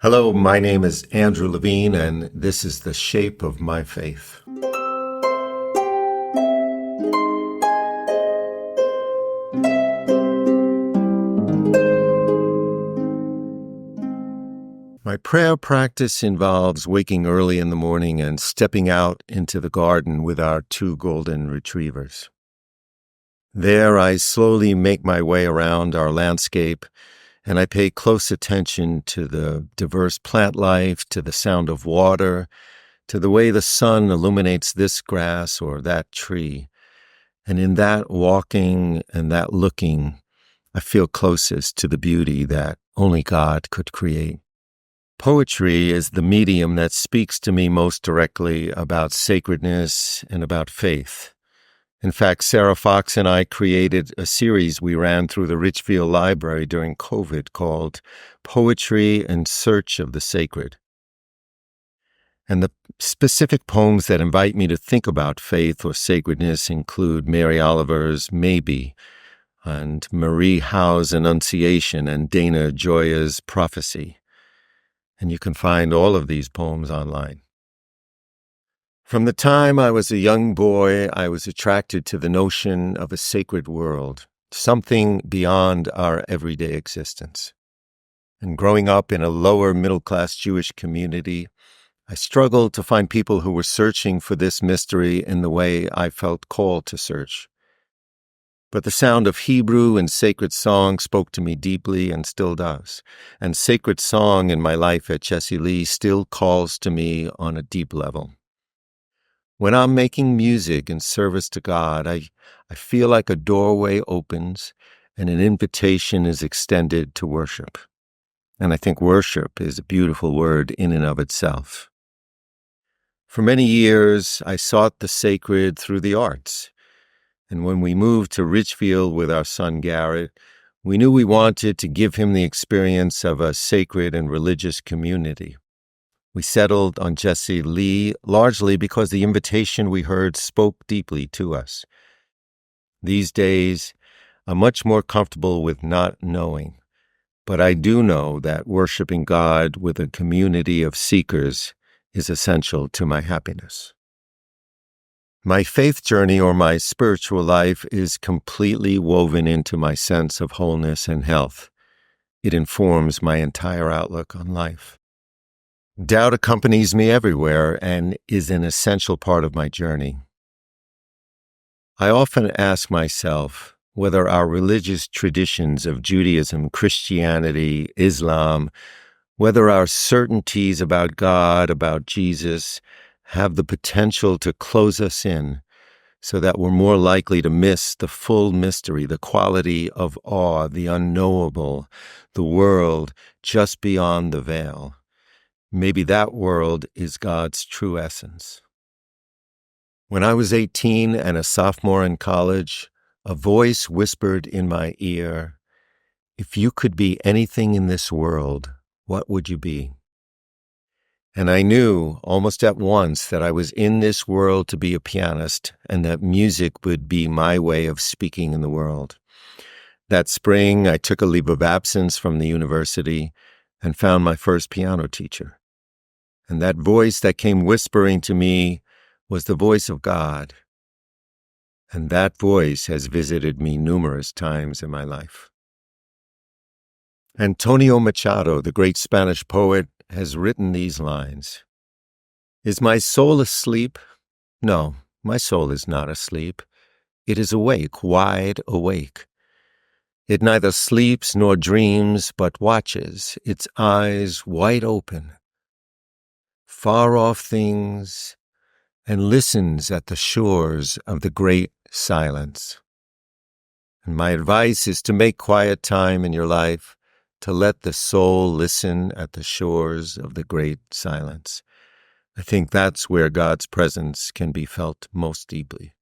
Hello, my name is Andrew Levine, and this is The Shape of My Faith. My prayer practice involves waking early in the morning and stepping out into the garden with our two golden retrievers. There, I slowly make my way around our landscape, and I pay close attention to the diverse plant life, to the sound of water, to the way the sun illuminates this grass or that tree. And in that walking and that looking, I feel closest to the beauty that only God could create. Poetry is the medium that speaks to me most directly about sacredness and about faith. In fact, Sarah Fox and I created a series we ran through the Ridgefield Library during COVID called Poetry in Search of the Sacred. And the specific poems that invite me to think about faith or sacredness include Mary Oliver's Maybe, and Marie Howe's Annunciation, and Dana Gioia's Prophecy. And you can find all of these poems online. From the time I was a young boy, I was attracted to the notion of a sacred world, something beyond our everyday existence. And growing up in a lower middle-class Jewish community, I struggled to find people who were searching for this mystery in the way I felt called to search. But the sound of Hebrew and sacred song spoke to me deeply and still does. And sacred song in my life at Jesse Lee still calls to me on a deep level. When I'm making music in service to God, I feel like a doorway opens and an invitation is extended to worship. And I think worship is a beautiful word in and of itself. For many years, I sought the sacred through the arts. And when we moved to Ridgefield with our son Garrett, we knew we wanted to give him the experience of a sacred and religious community. We settled on Jesse Lee largely because the invitation we heard spoke deeply to us. These days, I'm much more comfortable with not knowing, but I do know that worshiping God with a community of seekers is essential to my happiness. My faith journey or my spiritual life is completely woven into my sense of wholeness and health. It informs my entire outlook on life. Doubt accompanies me everywhere and is an essential part of my journey. I often ask myself whether our religious traditions of Judaism, Christianity, Islam, whether our certainties about God, about Jesus, have the potential to close us in so that we're more likely to miss the full mystery, the quality of awe, the unknowable, the world just beyond the veil. Maybe that world is God's true essence. When I was 18 and a sophomore in college, a voice whispered in my ear, "If you could be anything in this world, what would you be?" And I knew almost at once that I was in this world to be a pianist and that music would be my way of speaking in the world. That spring, I took a leave of absence from the university and found my first piano teacher. And that voice that came whispering to me was the voice of God. And that voice has visited me numerous times in my life. Antonio Machado, the great Spanish poet, has written these lines. "Is my soul asleep? No, my soul is not asleep. It is awake, wide awake. It neither sleeps nor dreams, but watches, its eyes wide open. Far off things, and listens at the shores of the great silence." And my advice is to make quiet time in your life, to let the soul listen at the shores of the great silence. I think that's where God's presence can be felt most deeply.